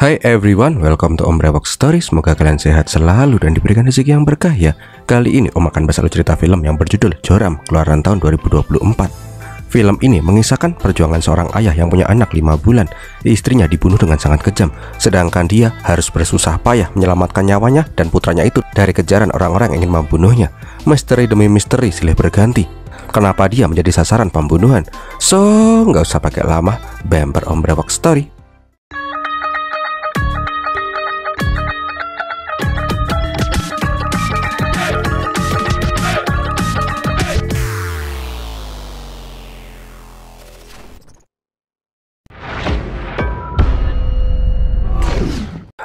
Hai everyone, welcome to Om Brewok Story. Semoga kalian sehat selalu dan diberikan rezeki yang berkah ya. Kali ini Om akan bahas cerita film yang berjudul Joram, keluaran tahun 2024. Film ini mengisahkan perjuangan seorang ayah yang punya anak 5 bulan. Istrinya dibunuh dengan sangat kejam, sedangkan dia harus bersusah payah menyelamatkan nyawanya dan putranya itu dari kejaran orang-orang yang ingin membunuhnya. Misteri demi misteri silih berganti. Kenapa dia menjadi sasaran pembunuhan? So, nggak usah pakai lama, bemper Om Brewok Story.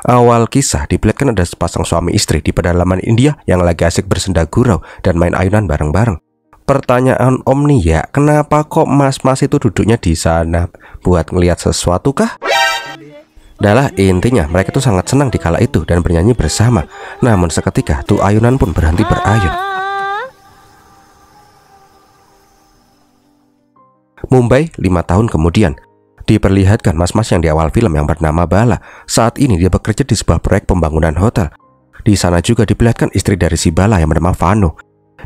Awal kisah diperlihatkan ada sepasang suami istri di pedalaman India yang lagi asik bersenda gurau dan main ayunan bareng-bareng. Pertanyaan Om nih ya, kenapa kok mas-mas itu duduknya di sana? Buat ngelihat sesuatu kah? Adalah intinya mereka tuh sangat senang di kala itu dan bernyanyi bersama. Namun seketika tuh ayunan pun berhenti berayun. Mumbai 5 tahun kemudian. Diperlihatkan mas-mas yang di awal film yang bernama Bala. Saat ini dia bekerja di sebuah proyek pembangunan hotel. Di sana juga diperlihatkan istri dari si Bala yang bernama Vano.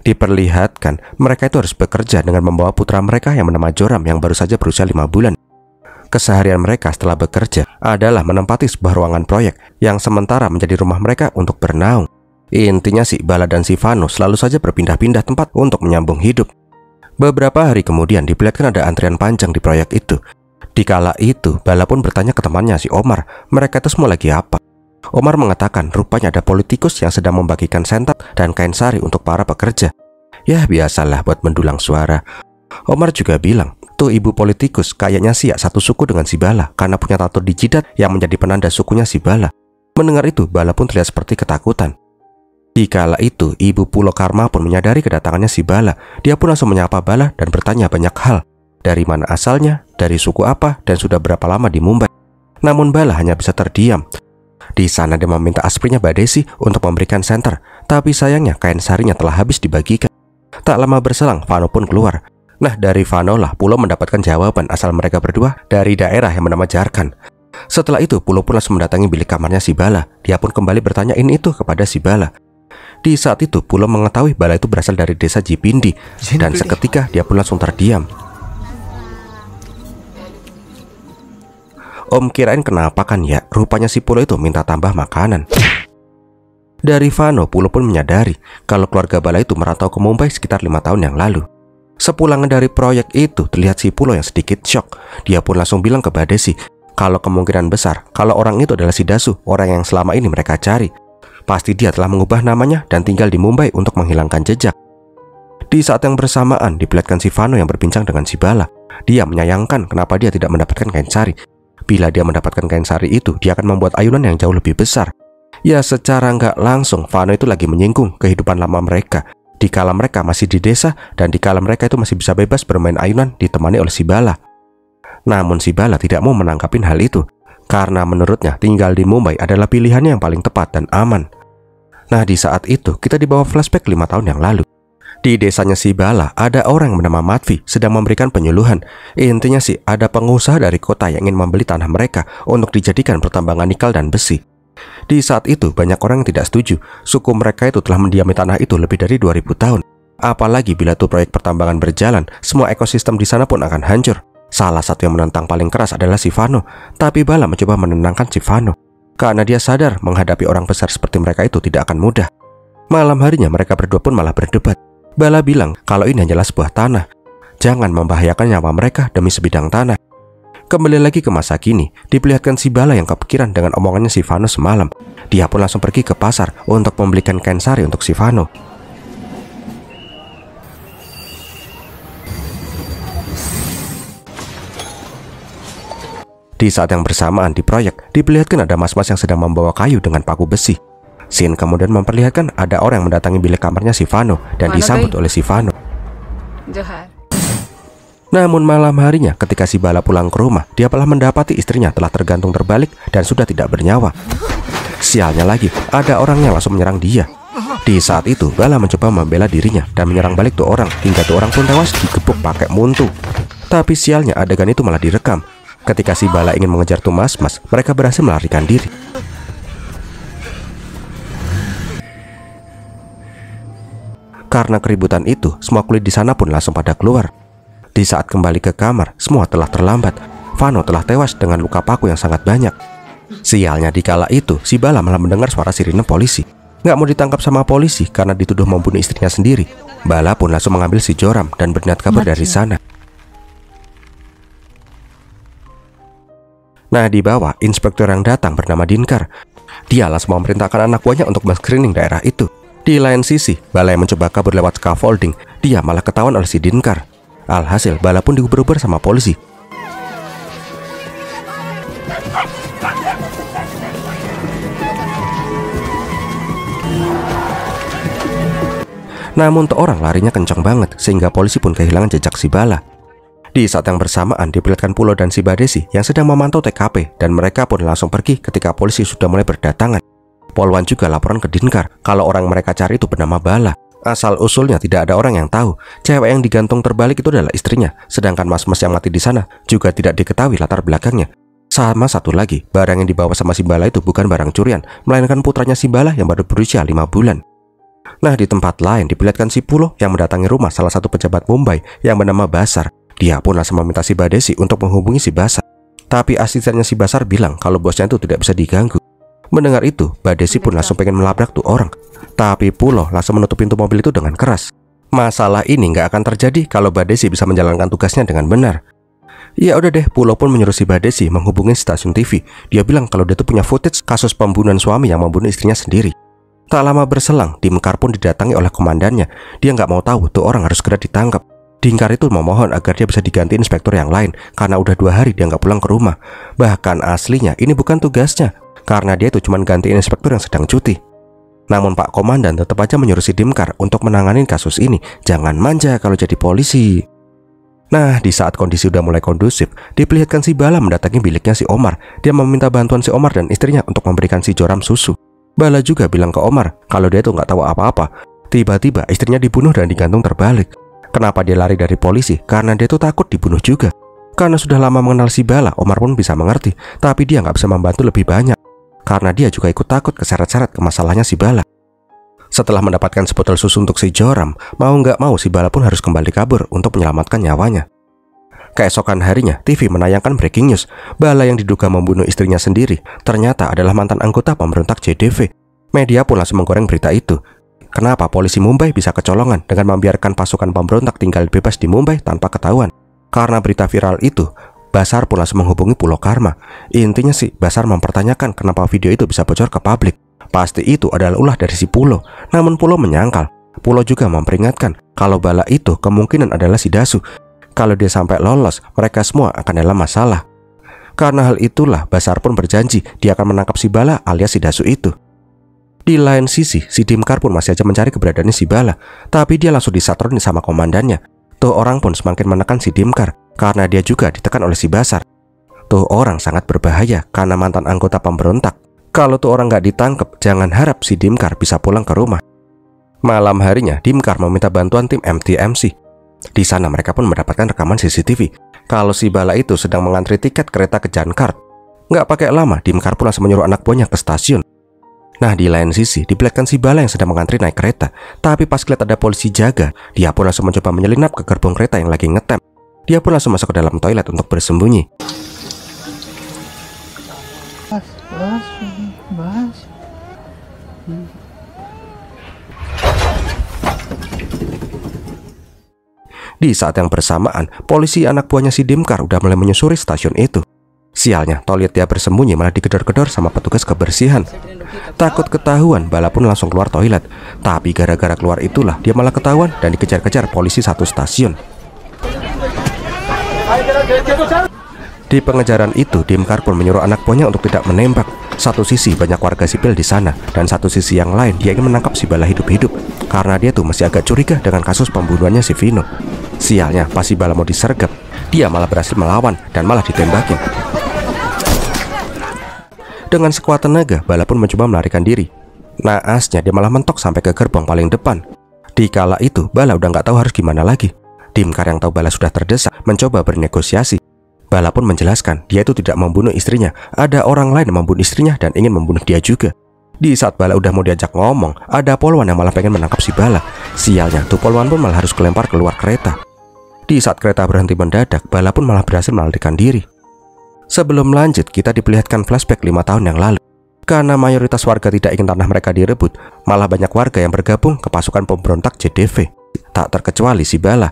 Diperlihatkan mereka itu harus bekerja dengan membawa putra mereka yang bernama Joram yang baru saja berusia 5 bulan. Keseharian mereka setelah bekerja adalah menempati sebuah ruangan proyek yang sementara menjadi rumah mereka untuk bernaung. Intinya si Bala dan si Vano selalu saja berpindah-pindah tempat untuk menyambung hidup. Beberapa hari kemudian diperlihatkan ada antrian panjang di proyek itu. Di kala itu, Bala pun bertanya ke temannya si Omar, mereka itu semua lagi apa? Omar mengatakan rupanya ada politikus yang sedang membagikan sentat dan kain sari untuk para pekerja. Ya biasalah buat mendulang suara. Omar juga bilang, tuh ibu politikus kayaknya sih satu suku dengan si Bala karena punya tato di jidat yang menjadi penanda sukunya si Bala. Mendengar itu, Bala pun terlihat seperti ketakutan. Di kala itu, ibu Pulo Karma pun menyadari kedatangannya si Bala. Dia pun langsung menyapa Bala dan bertanya banyak hal. Dari mana asalnya, dari suku apa, dan sudah berapa lama di Mumbai. Namun Bala hanya bisa terdiam. Di sana dia meminta asprinya Mbak Desi untuk memberikan senter, tapi sayangnya kain sarinya telah habis dibagikan. Tak lama berselang, Vano pun keluar. Nah, dari Vano lah Pulo mendapatkan jawaban asal mereka berdua dari daerah yang bernama Jharkhand. Setelah itu, Pulo pun langsung mendatangi bilik kamarnya si Bala. Dia pun kembali bertanya ini itu kepada si Bala. Di saat itu, Pulo mengetahui Bala itu berasal dari desa Jipindi, dan seketika dia pun langsung terdiam. Om kirain kenapa kan ya, rupanya si Pulo itu minta tambah makanan. Dari Vano, Pulo pun menyadari kalau keluarga Bala itu merantau ke Mumbai sekitar 5 tahun yang lalu. Sepulangan dari proyek itu, terlihat si Pulo yang sedikit shock. Dia pun langsung bilang ke Mbak Desi kalau kemungkinan besar kalau orang itu adalah si Dasu, orang yang selama ini mereka cari. Pasti dia telah mengubah namanya dan tinggal di Mumbai untuk menghilangkan jejak. Di saat yang bersamaan, diperlihatkan si Vano yang berbincang dengan si Bala. Dia menyayangkan kenapa dia tidak mendapatkan kain sari. Bila dia mendapatkan kain sari itu, dia akan membuat ayunan yang jauh lebih besar. Ya secara nggak langsung, Vano itu lagi menyinggung kehidupan lama mereka. Di kala mereka masih di desa, dan di kala mereka itu masih bisa bebas bermain ayunan ditemani oleh si Bala. Namun si Bala tidak mau menangkapin hal itu, karena menurutnya tinggal di Mumbai adalah pilihannya yang paling tepat dan aman. Nah di saat itu, kita dibawa flashback 5 tahun yang lalu. Di desanya si Bala, ada orang yang bernama Matvi sedang memberikan penyuluhan. Intinya sih, ada pengusaha dari kota yang ingin membeli tanah mereka untuk dijadikan pertambangan nikel dan besi. Di saat itu, banyak orang yang tidak setuju. Suku mereka itu telah mendiami tanah itu lebih dari 2000 tahun. Apalagi bila tuh proyek pertambangan berjalan, semua ekosistem di sana pun akan hancur. Salah satu yang menentang paling keras adalah si Vano. Tapi Bala mencoba menenangkan si Vano, karena dia sadar menghadapi orang besar seperti mereka itu tidak akan mudah. Malam harinya mereka berdua pun malah berdebat. Bala bilang kalau ini hanyalah sebuah tanah. Jangan membahayakan nyawa mereka demi sebidang tanah. Kembali lagi ke masa kini, diperlihatkan si Bala yang kepikiran dengan omongannya si Vano semalam. Dia pun langsung pergi ke pasar untuk membelikan kain sari untuk si Vano. Di saat yang bersamaan di proyek, diperlihatkan ada mas-mas yang sedang membawa kayu dengan paku besi. Scene kemudian memperlihatkan ada orang yang mendatangi bilik kamarnya si Vano dan disambut oleh si Vano. Namun malam harinya ketika si Bala pulang ke rumah, dia telah mendapati istrinya telah tergantung terbalik dan sudah tidak bernyawa. Sialnya lagi, ada orang yang langsung menyerang dia. Di saat itu, Bala mencoba membela dirinya dan menyerang balik tuh orang hingga tuh orang pun tewas digebuk pakai muntu. Tapi sialnya adegan itu malah direkam. Ketika si Bala ingin mengejar tuh mas-mas, mereka berhasil melarikan diri. Karena keributan itu, semua kulit di sana pun langsung pada keluar. Di saat kembali ke kamar, semua telah terlambat. Vano telah tewas dengan luka paku yang sangat banyak. Sialnya di kala itu, si Bala malah mendengar suara sirine polisi. Nggak mau ditangkap sama polisi karena dituduh membunuh istrinya sendiri. Bala pun langsung mengambil si Joram dan berniat kabur dari sana. Nah, di bawah, inspektur yang datang bernama Dinkar. Dia langsung memerintahkan anak buahnya untuk men-screening daerah itu. Di lain sisi, Bala yang mencoba kabur lewat scaffolding, dia malah ketahuan oleh si Dinkar. Alhasil, Bala pun diuber-uber sama polisi. Namun tuh orang larinya kencang banget, sehingga polisi pun kehilangan jejak si Bala. Di saat yang bersamaan, diperlihatkan Pulo dan si Badesi yang sedang memantau TKP, dan mereka pun langsung pergi ketika polisi sudah mulai berdatangan. Polwan juga laporan ke Dinkar kalau orang mereka cari itu bernama Bala. Asal-usulnya tidak ada orang yang tahu. Cewek yang digantung terbalik itu adalah istrinya, sedangkan mas-mas yang mati di sana juga tidak diketahui latar belakangnya. Sama satu lagi, barang yang dibawa sama si Bala itu bukan barang curian, melainkan putranya si Bala yang baru berusia 5 bulan. Nah, di tempat lain diperlihatkan si Pulo yang mendatangi rumah salah satu pejabat Mumbai yang bernama Basar. Dia pun langsung meminta si Badesi untuk menghubungi si Basar. Tapi asistennya si Basar bilang kalau bosnya itu tidak bisa diganggu. Mendengar itu, Badesi pun langsung pengen melabrak tuh orang. Tapi Pulo langsung menutup pintu mobil itu dengan keras. Masalah ini nggak akan terjadi kalau Badesi bisa menjalankan tugasnya dengan benar. Ya udah deh, Pulo pun menyuruh si Badesi menghubungi stasiun TV. Dia bilang kalau dia tuh punya footage kasus pembunuhan suami yang membunuh istrinya sendiri. Tak lama berselang, Dinkar pun didatangi oleh komandannya. Dia nggak mau tahu tuh orang harus segera ditangkap. Dinkar itu memohon agar dia bisa diganti inspektur yang lain karena udah 2 hari dia nggak pulang ke rumah. Bahkan aslinya ini bukan tugasnya, karena dia itu cuma gantiin inspektur yang sedang cuti. Namun Pak Komandan tetap aja menyuruh si Dinkar untuk menangani kasus ini. Jangan manja kalau jadi polisi. Nah, di saat kondisi udah mulai kondusif, diperlihatkan si Bala mendatangi biliknya si Omar. Dia meminta bantuan si Omar dan istrinya untuk memberikan si Joram susu. Bala juga bilang ke Omar kalau dia tuh nggak tahu apa-apa. Tiba-tiba istrinya dibunuh dan digantung terbalik. Kenapa dia lari dari polisi? Karena dia tuh takut dibunuh juga. Karena sudah lama mengenal si Bala, Omar pun bisa mengerti. Tapi dia nggak bisa membantu lebih banyak. Karena dia juga ikut takut keseret-seret ke masalahnya si Bala. Setelah mendapatkan sebotol susu untuk si Joram, mau nggak mau si Bala pun harus kembali kabur untuk menyelamatkan nyawanya. Keesokan harinya, TV menayangkan breaking news. Bala yang diduga membunuh istrinya sendiri ternyata adalah mantan anggota pemberontak JDV. Media pun langsung menggoreng berita itu. Kenapa polisi Mumbai bisa kecolongan dengan membiarkan pasukan pemberontak tinggal bebas di Mumbai tanpa ketahuan? Karena berita viral itu, Basar pun langsung menghubungi Pulo Karma. Intinya sih, Basar mempertanyakan kenapa video itu bisa bocor ke publik. Pasti itu adalah ulah dari si Pulo. Namun Pulo menyangkal. Pulo juga memperingatkan kalau Bala itu kemungkinan adalah si Dasu. Kalau dia sampai lolos, mereka semua akan dalam masalah. Karena hal itulah, Basar pun berjanji dia akan menangkap si Bala alias si Dasu itu. Di lain sisi, si Dinkar pun masih aja mencari keberadaannya si Bala. Tapi dia langsung disatroni sama komandannya. Tuh orang pun semakin menekan si Dinkar karena dia juga ditekan oleh si Basar. Tuh orang sangat berbahaya karena mantan anggota pemberontak. Kalau tuh orang nggak ditangkap, jangan harap si Dinkar bisa pulang ke rumah. Malam harinya, Dinkar meminta bantuan tim MTMC. Di sana mereka pun mendapatkan rekaman CCTV kalau si Bala itu sedang mengantri tiket kereta ke Jankart. Nggak pakai lama, Dinkar pun langsung menyuruh anak buahnya ke stasiun. Nah, di lain sisi, diperlihatkan si Bala yang sedang mengantri naik kereta. Tapi pas lihat ada polisi jaga, dia pun langsung mencoba menyelinap ke gerbong kereta yang lagi ngetem. Dia pun langsung masuk ke dalam toilet untuk bersembunyi. Di saat yang bersamaan, polisi anak buahnya si Dinkar udah mulai menyusuri stasiun itu. Sialnya, toilet dia bersembunyi malah digedor-gedor sama petugas kebersihan. Takut ketahuan, Bala pun langsung keluar toilet. Tapi gara-gara keluar itulah, dia malah ketahuan dan dikejar-kejar polisi satu stasiun. Di pengejaran itu, Dinkar pun menyuruh anak buahnya untuk tidak menembak. Satu sisi banyak warga sipil di sana, dan satu sisi yang lain dia ingin menangkap si Bala hidup-hidup. Karena dia tuh masih agak curiga dengan kasus pembunuhannya si Vino. Sialnya, pas si Bala mau disergap, dia malah berhasil melawan dan malah ditembakin. Dengan sekuat tenaga, Bala pun mencoba melarikan diri. Naasnya dia malah mentok sampai ke gerbong paling depan. Di kala itu, Bala udah nggak tahu harus gimana lagi. Dinkar yang tahu Bala sudah terdesak mencoba bernegosiasi. Bala pun menjelaskan dia itu tidak membunuh istrinya, ada orang lain yang membunuh istrinya dan ingin membunuh dia juga. Di saat Bala udah mau diajak ngomong, ada polwan yang malah pengen menangkap si Bala. Sialnya, tuh polwan pun malah harus kelempar keluar kereta. Di saat kereta berhenti mendadak, Bala pun malah berhasil melarikan diri. Sebelum lanjut, kita diperlihatkan flashback 5 tahun yang lalu. Karena mayoritas warga tidak ingin tanah mereka direbut, malah banyak warga yang bergabung ke pasukan pemberontak JDV. Tak terkecuali si Bala.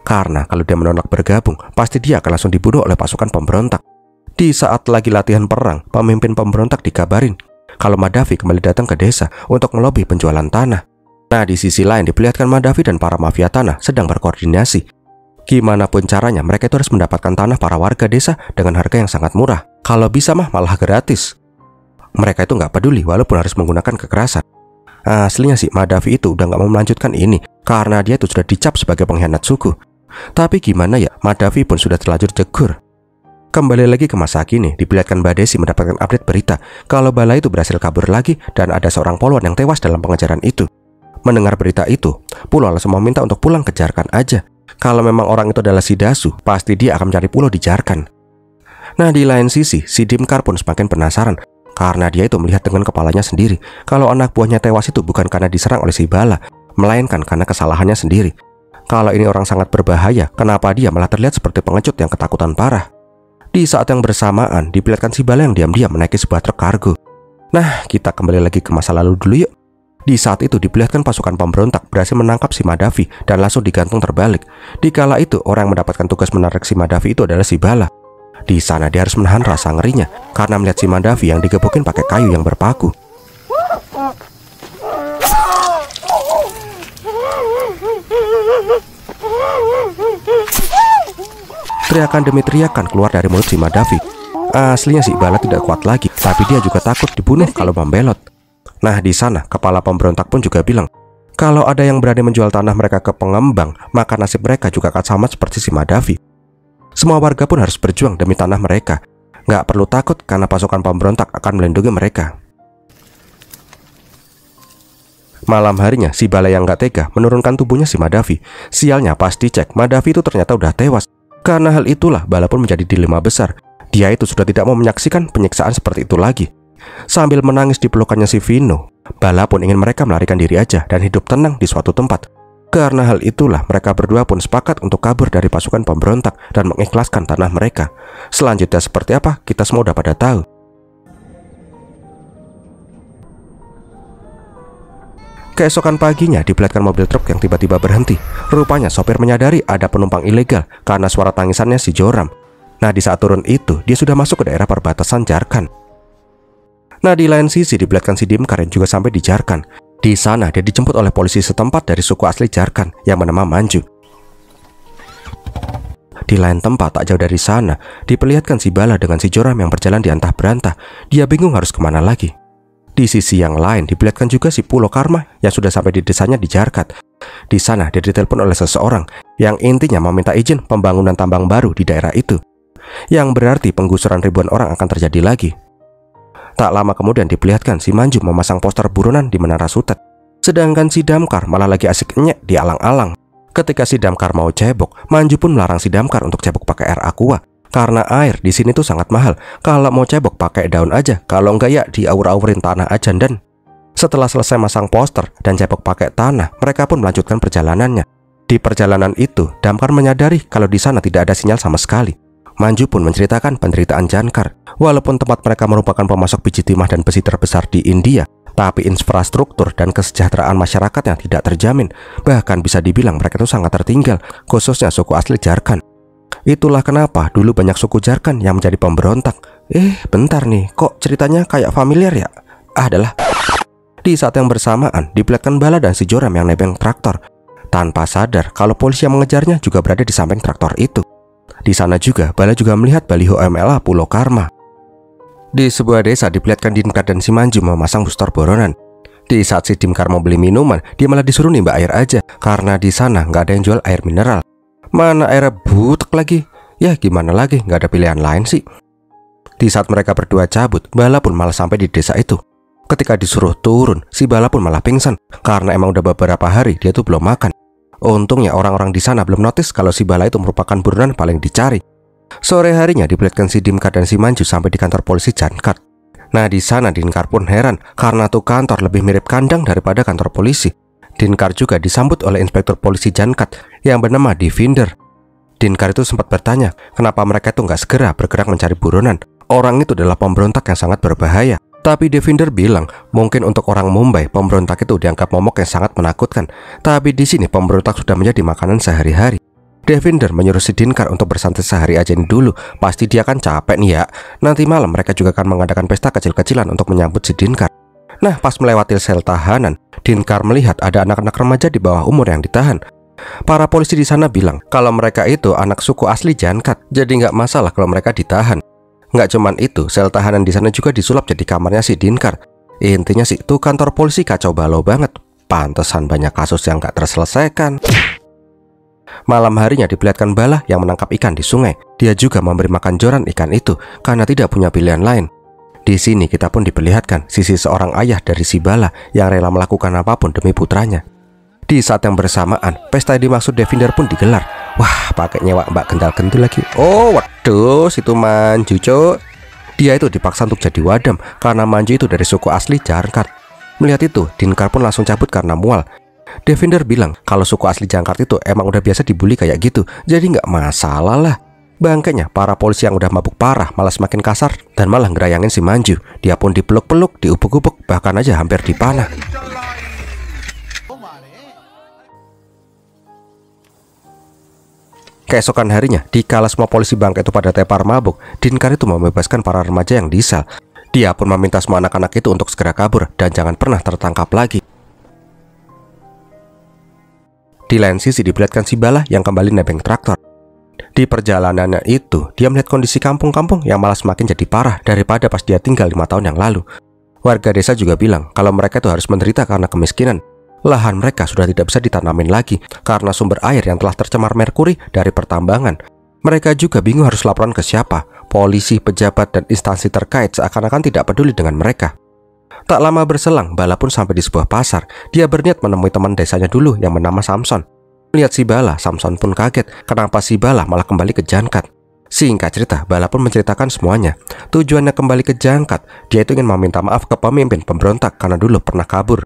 Karena kalau dia menolak bergabung, pasti dia akan langsung dibunuh oleh pasukan pemberontak. Di saat lagi latihan perang, pemimpin pemberontak dikabarin kalau Madavi kembali datang ke desa untuk melobi penjualan tanah. Nah, di sisi lain diperlihatkan Madavi dan para mafia tanah sedang berkoordinasi. Gimana pun caranya, mereka itu harus mendapatkan tanah para warga desa dengan harga yang sangat murah. Kalau bisa mah malah gratis. Mereka itu nggak peduli walaupun harus menggunakan kekerasan. Aslinya sih Madavi itu udah nggak mau melanjutkan ini karena dia itu sudah dicap sebagai pengkhianat suku. Tapi gimana ya, Madavi pun sudah terlanjur tegur. Kembali lagi ke masa kini, diperlihatkan Mbak Desi mendapatkan update berita kalau Bala itu berhasil kabur lagi dan ada seorang polwan yang tewas dalam pengejaran itu. Mendengar berita itu, Pulo langsung meminta untuk pulang ke Jarkan aja. Kalau memang orang itu adalah si Dasu, pasti dia akan mencari Pulo di Jarkan. Nah, di lain sisi, si Dimkar pun semakin penasaran karena dia itu melihat dengan kepalanya sendiri kalau anak buahnya tewas itu bukan karena diserang oleh si Bala, melainkan karena kesalahannya sendiri. Kalau ini orang sangat berbahaya, kenapa dia malah terlihat seperti pengecut yang ketakutan parah? Di saat yang bersamaan, diperlihatkan si Bala yang diam-diam menaiki sebuah truk kargo. Nah, kita kembali lagi ke masa lalu dulu yuk. Di saat itu diperlihatkan pasukan pemberontak berhasil menangkap si Madavi dan langsung digantung terbalik. Dikala itu, orang yang mendapatkan tugas menarik si Madavi itu adalah si Bala. Di sana dia harus menahan rasa ngerinya karena melihat si Madavi yang digebukin pakai kayu yang berpaku. Teriakan demi teriakan keluar dari mulut si Madavi. Aslinya si Bala tidak kuat lagi, tapi dia juga takut dibunuh kalau membelot. Nah, di sana kepala pemberontak pun juga bilang kalau ada yang berani menjual tanah mereka ke pengembang, maka nasib mereka juga akan sama seperti si Madavi. Semua warga pun harus berjuang demi tanah mereka. Nggak perlu takut karena pasukan pemberontak akan melindungi mereka. Malam harinya, si Bala yang nggak tega menurunkan tubuhnya si Madavi. Sialnya pas dicek, Madavi itu ternyata udah tewas. Karena hal itulah, Bala pun menjadi dilema besar. Dia itu sudah tidak mau menyaksikan penyiksaan seperti itu lagi. Sambil menangis di pelukannya si Vino, Bala pun ingin mereka melarikan diri aja dan hidup tenang di suatu tempat. Karena hal itulah, mereka berdua pun sepakat untuk kabur dari pasukan pemberontak dan mengikhlaskan tanah mereka. Selanjutnya seperti apa, kita semua udah pada tahu. Keesokan paginya diperlihatkan mobil truk yang tiba-tiba berhenti. Rupanya sopir menyadari ada penumpang ilegal karena suara tangisannya si Joram. Nah, di saat turun itu, dia sudah masuk ke daerah perbatasan Jarkan. Nah, di lain sisi diperlihatkan si Dimkar yang juga sampai di Jarkan. Di sana dia dijemput oleh polisi setempat dari suku asli Jarkan yang bernama Manju. Di lain tempat tak jauh dari sana, diperlihatkan si Bala dengan si Joram yang berjalan di antah berantah. Dia bingung harus kemana lagi. Di sisi yang lain diperlihatkan juga si Pulo Karma yang sudah sampai di desanya di Jarkat. Di sana dia ditelepon oleh seseorang yang intinya meminta izin pembangunan tambang baru di daerah itu, yang berarti penggusuran ribuan orang akan terjadi lagi. Tak lama kemudian diperlihatkan si Manju memasang poster buronan di Menara Sutet. Sedangkan si Damkar malah lagi asik nyek di alang-alang. Ketika si Damkar mau cebok, Manju pun melarang si Damkar untuk cebok pakai air aqua. Karena air di sini tuh sangat mahal. Kalau mau cebok pakai daun aja, kalau enggak ya diaur-aurin tanah aja. Dan setelah selesai masang poster dan cebok pakai tanah, mereka pun melanjutkan perjalanannya. Di perjalanan itu, Damkar menyadari kalau di sana tidak ada sinyal sama sekali. Manju pun menceritakan penderitaan Jankar. Walaupun tempat mereka merupakan pemasok biji timah dan besi terbesar di India, tapi infrastruktur dan kesejahteraan masyarakatnya tidak terjamin. Bahkan bisa dibilang mereka itu sangat tertinggal, khususnya suku asli Jarkan. Itulah kenapa dulu banyak suku Jarkan yang menjadi pemberontak. Bentar nih, kok ceritanya kayak familiar ya? Adalah. Di saat yang bersamaan, diperlihatkan Bala dan si Joram yang nebeng traktor. Tanpa sadar kalau polisi yang mengejarnya juga berada di samping traktor itu. Di sana juga, Bala juga melihat baliho MLA Pulo Karma. Di sebuah desa diperlihatkan Dimkar dan si Manju memasang booster boronan. Di saat si Dimkar mau beli minuman, dia malah disuruh nimba air aja karena di sana nggak ada yang jual air mineral. Mana air butek lagi? Ya gimana lagi, nggak ada pilihan lain sih. Di saat mereka berdua cabut, Bala pun malah sampai di desa itu. Ketika disuruh turun, si Bala pun malah pingsan karena emang udah beberapa hari dia tuh belum makan. Untungnya orang-orang di sana belum notice kalau si Bala itu merupakan buronan paling dicari. Sore harinya diperlihatkan si Dimkar dan si Manju sampai di kantor polisi Jankart. Nah, di sana Dinkar pun heran karena tuh kantor lebih mirip kandang daripada kantor polisi. Dinkar juga disambut oleh inspektur polisi Jankart yang bernama Devinder. Dinkar itu sempat bertanya kenapa mereka itu nggak segera bergerak mencari buronan. Orang itu adalah pemberontak yang sangat berbahaya. Tapi Devinder bilang mungkin untuk orang Mumbai pemberontak itu dianggap momok yang sangat menakutkan. Tapi di sini pemberontak sudah menjadi makanan sehari-hari. Devinder menyuruh si Dinkar untuk bersantai sehari aja ini dulu. Pasti dia kan capek nih ya. Nanti malam mereka juga akan mengadakan pesta kecil-kecilan untuk menyambut si Dinkar. Nah, pas melewati sel tahanan, Dinkar melihat ada anak-anak remaja di bawah umur yang ditahan. Para polisi di sana bilang kalau mereka itu anak suku asli Jankart, jadi nggak masalah kalau mereka ditahan. Nggak cuman itu, sel tahanan di sana juga disulap jadi kamarnya si Dinkar. Intinya sih, tuh kantor polisi kacau balau banget. Pantesan banyak kasus yang nggak terselesaikan. Malam harinya diperlihatkan Bala yang menangkap ikan di sungai. Dia juga memberi makan joran ikan itu karena tidak punya pilihan lain. Di sini kita pun diperlihatkan sisi seorang ayah dari si Bala yang rela melakukan apapun demi putranya. Di saat yang bersamaan, pesta yang dimaksud Devinder pun digelar. Wah, pakai nyewa Mbak Gendal-Gendul lagi. Oh, waduh, situ Manju, cok. Dia itu dipaksa untuk jadi wadam karena Manju itu dari suku asli Jankart. Melihat itu, Dinkar pun langsung cabut karena mual. Devinder bilang kalau suku asli Jankart itu emang udah biasa dibully kayak gitu, jadi nggak masalah lah. Bangkainya para polisi yang udah mabuk parah malah semakin kasar dan malah ngerayangin si Manju. Dia pun dipeluk-peluk, diupuk-upuk, bahkan aja hampir dipanah. Keesokan harinya, dikala semua polisi bangkai itu pada tepar mabuk, Dinkar itu membebaskan para remaja yang di sel. Dia pun meminta semua anak-anak itu untuk segera kabur dan jangan pernah tertangkap lagi. Di lain sisi diperlihatkan si Bala yang kembali nebeng traktor. Di perjalanannya itu, dia melihat kondisi kampung-kampung yang malah semakin jadi parah daripada pas dia tinggal 5 tahun yang lalu. Warga desa juga bilang kalau mereka itu harus menderita karena kemiskinan. Lahan mereka sudah tidak bisa ditanamin lagi karena sumber air yang telah tercemar merkuri dari pertambangan. Mereka juga bingung harus laporan ke siapa. Polisi, pejabat, dan instansi terkait seakan-akan tidak peduli dengan mereka. Tak lama berselang, Bala pun sampai di sebuah pasar. Dia berniat menemui teman desanya dulu yang bernama Samson. Melihat si Bala, Samson pun kaget kenapa si Bala malah kembali ke Jankart. Singkat cerita, Bala pun menceritakan semuanya. Tujuannya kembali ke Jankart, dia itu ingin meminta maaf ke pemimpin pemberontak karena dulu pernah kabur.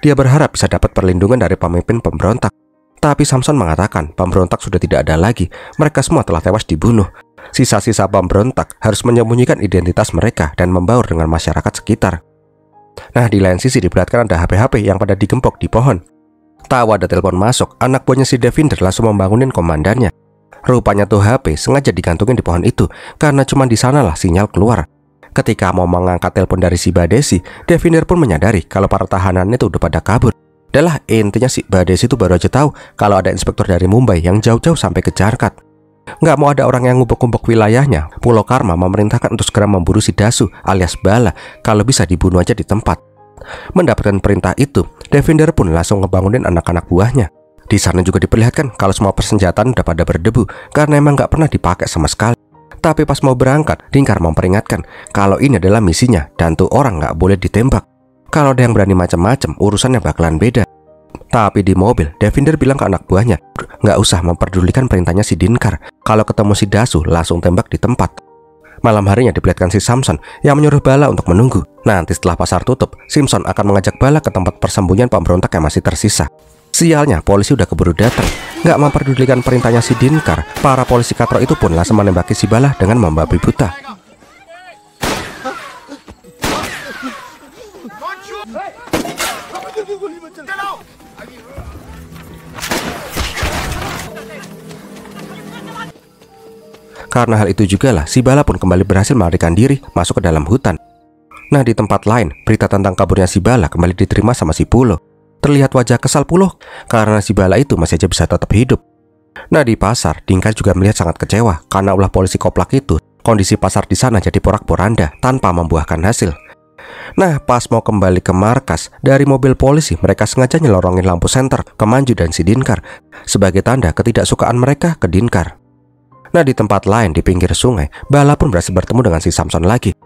Dia berharap bisa dapat perlindungan dari pemimpin pemberontak. Tapi Samson mengatakan pemberontak sudah tidak ada lagi. Mereka semua telah tewas dibunuh. Sisa-sisa pemberontak harus menyembunyikan identitas mereka dan membaur dengan masyarakat sekitar. Nah, di lain sisi diperlihatkan ada HP-HP yang pada digempok di pohon. Tahu ada telepon masuk, anak buahnya si Devinder langsung membangunin komandannya. Rupanya tuh HP sengaja digantungin di pohon itu karena cuma di sanalah sinyal keluar. Ketika mau mengangkat telepon dari si Badesi, Devinder pun menyadari kalau para tahanannya itu udah pada kabur. Adalah intinya si Badesi itu baru aja tahu kalau ada inspektur dari Mumbai yang jauh-jauh sampai ke Jankart. Nggak mau ada orang yang ngubek-ngubek wilayahnya, Pulau Karma memerintahkan untuk segera memburu si Dasu alias Bala, kalau bisa dibunuh aja di tempat. Mendapatkan perintah itu, Devinder pun langsung ngebangunin anak-anak buahnya. Di sana juga diperlihatkan kalau semua persenjataan udah pada berdebu karena emang nggak pernah dipakai sama sekali. Tapi pas mau berangkat, Dinkar memperingatkan kalau ini adalah misinya dan tuh orang nggak boleh ditembak. Kalau ada yang berani macam-macam, urusannya bakalan beda. Tapi di mobil, Devinder bilang ke anak buahnya, nggak usah memperdulikan perintahnya si Dinkar. Kalau ketemu si Dasu, langsung tembak di tempat. Malam harinya diperlihatkan si Samson yang menyuruh Bala untuk menunggu. Nanti setelah pasar tutup, Simpson akan mengajak Bala ke tempat persembunyian pemberontak yang masih tersisa. Sialnya, polisi udah keburu datang. Nggak memperdulikan perintahnya si Dinkar, para polisi katro itu pun langsung menembaki si Bala dengan membabi buta. Karena hal itu juga lah, si Bala pun kembali berhasil melarikan diri masuk ke dalam hutan. Nah, di tempat lain, berita tentang kaburnya si Bala kembali diterima sama si Pulo. Terlihat wajah kesal Pulo karena si Bala itu masih aja bisa tetap hidup. Nah, di pasar, Dinkar juga melihat sangat kecewa karena ulah polisi koplak itu. Kondisi pasar di sana jadi porak-poranda tanpa membuahkan hasil. Nah, pas mau kembali ke markas, dari mobil polisi mereka sengaja nyelorongin lampu senter ke Manju dan si Dinkar sebagai tanda ketidaksukaan mereka ke Dinkar. Nah, di tempat lain di pinggir sungai, Bala pun berhasil bertemu dengan si Samson lagi.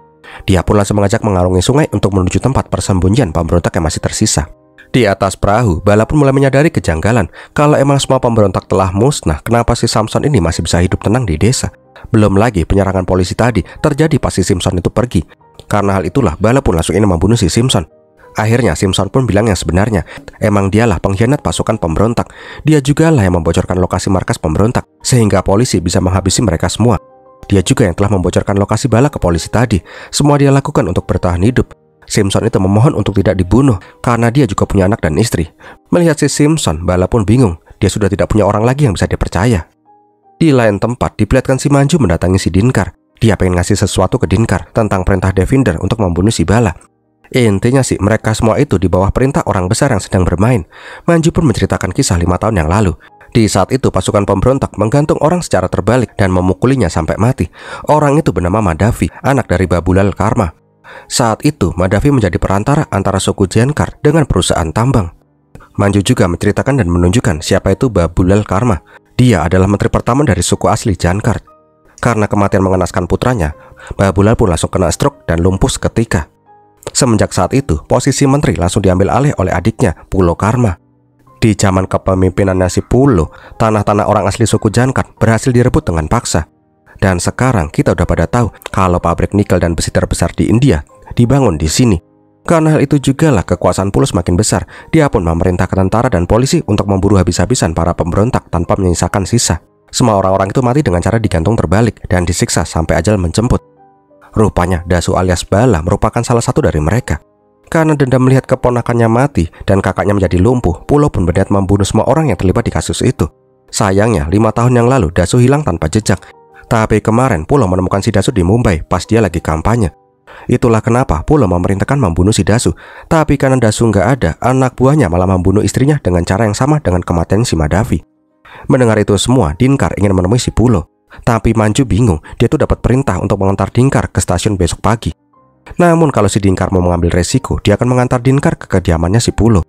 Dia pun langsung mengajak mengarungi sungai untuk menuju tempat persembunyian pemberontak yang masih tersisa. Di atas perahu, Bala pun mulai menyadari kejanggalan. Kalau emang semua pemberontak telah musnah, kenapa si Samson ini masih bisa hidup tenang di desa? Belum lagi penyerangan polisi tadi terjadi pas si Simpson itu pergi. Karena hal itulah Bala pun langsung ingin membunuh si Simpson. Akhirnya Simpson pun bilang yang sebenarnya, emang dialah pengkhianat pasukan pemberontak. Dia juga lah yang membocorkan lokasi markas pemberontak, sehingga polisi bisa menghabisi mereka semua. Dia juga yang telah membocorkan lokasi Bala ke polisi tadi. Semua dia lakukan untuk bertahan hidup. Simpson itu memohon untuk tidak dibunuh, karena dia juga punya anak dan istri. Melihat si Simpson, Bala pun bingung. Dia sudah tidak punya orang lagi yang bisa dipercaya. Di lain tempat, diperlihatkan si Manju mendatangi si Dinkar. Dia pengen ngasih sesuatu ke Dinkar tentang perintah Devinder untuk membunuh si Bala. Intinya sih, mereka semua itu di bawah perintah orang besar yang sedang bermain. Manju pun menceritakan kisah 5 tahun yang lalu. Di saat itu pasukan pemberontak menggantung orang secara terbalik dan memukulinya sampai mati. Orang itu bernama Madavi, anak dari Babulal Karma. Saat itu Madavi menjadi perantara antara suku Jankar dengan perusahaan tambang. Manju juga menceritakan dan menunjukkan siapa itu Babulal Karma. Dia adalah menteri pertama dari suku asli Jankar. Karena kematian mengenaskan putranya, Babulal pun langsung kena stroke dan lumpuh seketika. Semenjak saat itu, posisi menteri langsung diambil alih oleh adiknya, Pulo Karma. Di zaman kepemimpinannya si Pulo, tanah-tanah orang asli suku Jankar berhasil direbut dengan paksa. Dan sekarang kita udah pada tahu kalau pabrik nikel dan besi terbesar di India dibangun di sini. Karena hal itu juga lah kekuasaan Pulo semakin besar. Dia pun memerintahkan tentara dan polisi untuk memburu habis-habisan para pemberontak tanpa menyisakan sisa. Semua orang-orang itu mati dengan cara digantung terbalik dan disiksa sampai ajal menjemput. Rupanya Dasu alias Bala merupakan salah satu dari mereka. Karena dendam melihat keponakannya mati dan kakaknya menjadi lumpuh, Pulo pun berniat membunuh semua orang yang terlibat di kasus itu. Sayangnya 5 tahun yang lalu Dasu hilang tanpa jejak. Tapi kemarin Pulo menemukan si Dasu di Mumbai pas dia lagi kampanye. Itulah kenapa Pulo memerintahkan membunuh si Dasu. Tapi karena Dasu nggak ada, anak buahnya malah membunuh istrinya dengan cara yang sama dengan kematian si Madavi. Mendengar itu semua, Dinkar ingin menemui si Pulo. Tapi Manju bingung, dia tuh dapat perintah untuk mengantar Dinkar ke stasiun besok pagi. Namun kalau si Dinkar mau mengambil resiko, dia akan mengantar Dinkar ke kediamannya si Pulo.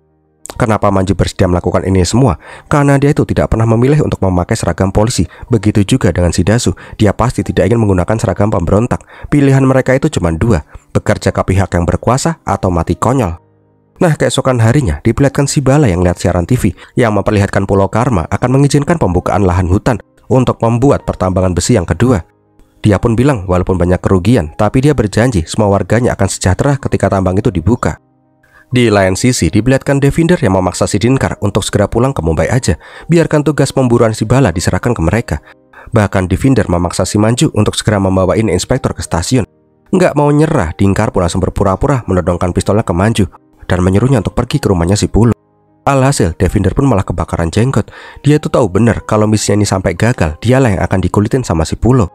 Kenapa Manju bersedia melakukan ini semua? Karena dia itu tidak pernah memilih untuk memakai seragam polisi. Begitu juga dengan si Dasu, dia pasti tidak ingin menggunakan seragam pemberontak. Pilihan mereka itu cuma 2, bekerja ke pihak yang berkuasa atau mati konyol. Nah, keesokan harinya diperlihatkan si Bala yang lihat siaran TV yang memperlihatkan Pulo Karma akan mengizinkan pembukaan lahan hutan untuk membuat pertambangan besi yang kedua. Dia pun bilang walaupun banyak kerugian, tapi dia berjanji semua warganya akan sejahtera ketika tambang itu dibuka. Di lain sisi, diperlihatkan Devinder yang memaksa si Dinkar untuk segera pulang ke Mumbai aja, biarkan tugas pemburuan si Bala diserahkan ke mereka. Bahkan Devinder memaksa si Manju untuk segera membawain inspektor ke stasiun. Nggak mau nyerah, Dinkar pun langsung berpura-pura menodongkan pistolnya ke Manju dan menyuruhnya untuk pergi ke rumahnya si Pulo. Alhasil, Devinder pun malah kebakaran jenggot. Dia tuh tahu bener kalau misinya ini sampai gagal, dialah yang akan dikulitin sama si Pulo.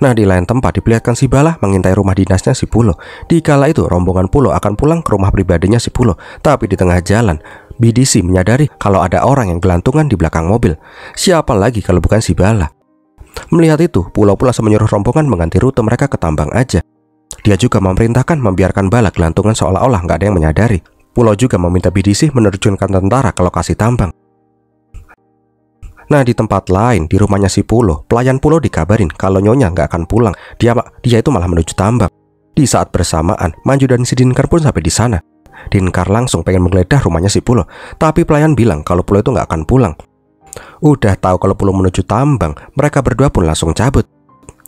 Nah, di lain tempat diperlihatkan si Bala mengintai rumah dinasnya si Pulo. Di kala itu, rombongan Pulo akan pulang ke rumah pribadinya si Pulo. Tapi di tengah jalan, BDC menyadari kalau ada orang yang gelantungan di belakang mobil. Siapa lagi kalau bukan si Bala? Melihat itu, Pulo pun langsung menyuruh rombongan mengganti rute mereka ke tambang aja. Dia juga memerintahkan membiarkan Bala gelantungan seolah-olah nggak ada yang menyadari. Pulo juga meminta BDC menerjunkan tentara ke lokasi tambang. Nah, di tempat lain, di rumahnya si Pulo, pelayan Pulo dikabarin kalau nyonya nggak akan pulang. Dia itu malah menuju tambang. Di saat bersamaan, Manju dan si Dinkar pun sampai di sana. Dinkar langsung pengen menggeledah rumahnya si Pulo, tapi pelayan bilang kalau Pulo itu nggak akan pulang. Udah tahu kalau Pulo menuju tambang, mereka berdua pun langsung cabut.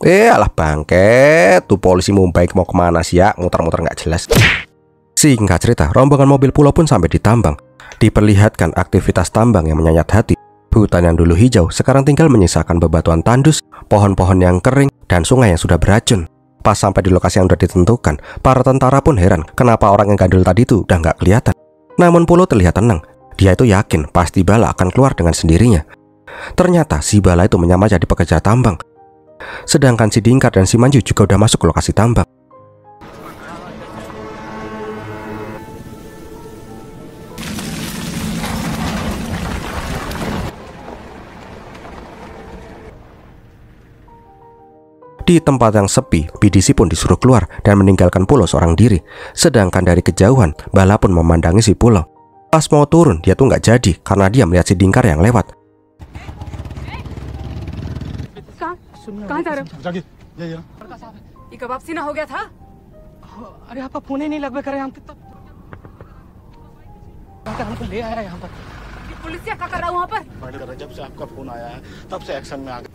Alah bangke, tuh polisi Mumbai mau kemana sih ya, muter-muter nggak jelas. Singkat cerita, rombongan mobil Pulo pun sampai di tambang. Diperlihatkan aktivitas tambang yang menyayat hati. Hutan yang dulu hijau sekarang tinggal menyisakan bebatuan tandus, pohon-pohon yang kering, dan sungai yang sudah beracun. Pas sampai di lokasi yang sudah ditentukan, para tentara pun heran kenapa orang yang gandul tadi itu udah nggak kelihatan. Namun Pulo terlihat tenang. Dia itu yakin pasti Bala akan keluar dengan sendirinya. Ternyata si Bala itu menyamar jadi pekerja tambang. Sedangkan si Dinkar dan si Manju juga udah masuk ke lokasi tambang. Di tempat yang sepi, BDC pun disuruh keluar dan meninggalkan Pulo seorang diri. Sedangkan dari kejauhan, Bala pun memandangi si Pulo. Pas mau turun, dia tuh nggak jadi karena dia melihat si Dinkar yang lewat. कहाँ जा रहे हो? ये कबाब सीना हो गया था? अरे आपका फोन ही नहीं लगभग करे हम तब हमको ले आया यहाँ पर। पुलिस क्या कर रहा है वहाँ पर? जब से आपका फोन आया है तब से एक्शन में आ गया।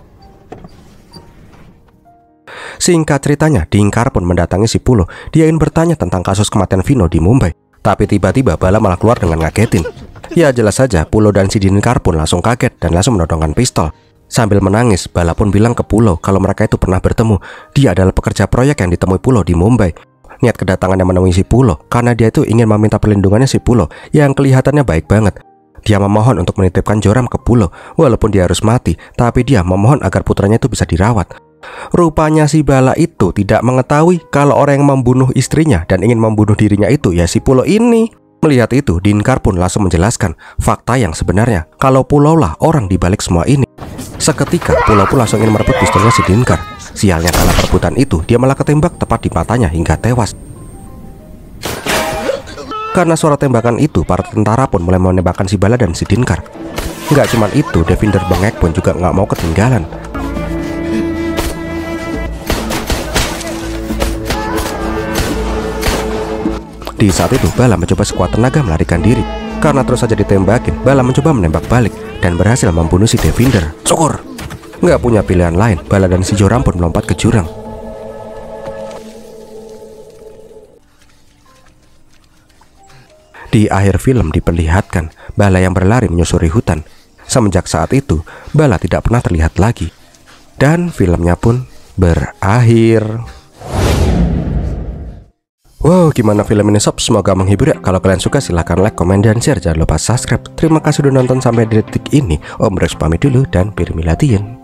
Singkat ceritanya, Dinkar pun mendatangi si Pulo. Dia ingin bertanya tentang kasus kematian Vino di Mumbai. Tapi tiba-tiba Bala malah keluar dengan ngagetin. Ya jelas saja, Pulo dan si Dinkar pun langsung kaget dan langsung menodongkan pistol. Sambil menangis, Bala pun bilang ke Pulo kalau mereka itu pernah bertemu. Dia adalah pekerja proyek yang ditemui Pulo di Mumbai. Niat kedatangannya menemui si Pulo karena dia itu ingin meminta perlindungannya si Pulo yang kelihatannya baik banget. Dia memohon untuk menitipkan Joram ke Pulo. Walaupun dia harus mati, tapi dia memohon agar putranya itu bisa dirawat. Rupanya si Bala itu tidak mengetahui kalau orang yang membunuh istrinya dan ingin membunuh dirinya itu ya si Pulo ini. Melihat itu, Dinkar pun langsung menjelaskan fakta yang sebenarnya, kalau Pulo lah orang di balik semua ini. Seketika, Pulo pun langsung ingin merebut pistolnya si Dinkar. Sialnya karena perebutan itu, dia malah ketembak tepat di matanya hingga tewas. Karena suara tembakan itu, para tentara pun mulai menembakkan si Bala dan si Dinkar. Nggak cuma itu, Devinder bengek pun juga nggak mau ketinggalan. Di saat itu, Bala mencoba sekuat tenaga melarikan diri. Karena terus saja ditembakin, Bala mencoba menembak balik dan berhasil membunuh si Devinder. Syukur! Nggak punya pilihan lain, Bala dan si Joram pun melompat ke jurang. Di akhir film diperlihatkan Bala yang berlari menyusuri hutan. Semenjak saat itu, Bala tidak pernah terlihat lagi. Dan filmnya pun berakhir. Wow, gimana film ini sob? Semoga menghibur ya. Kalau kalian suka silahkan like, komen, dan share. Jangan lupa subscribe. Terima kasih sudah nonton sampai detik ini. Om Rex pamit dulu dan Pirmilatian.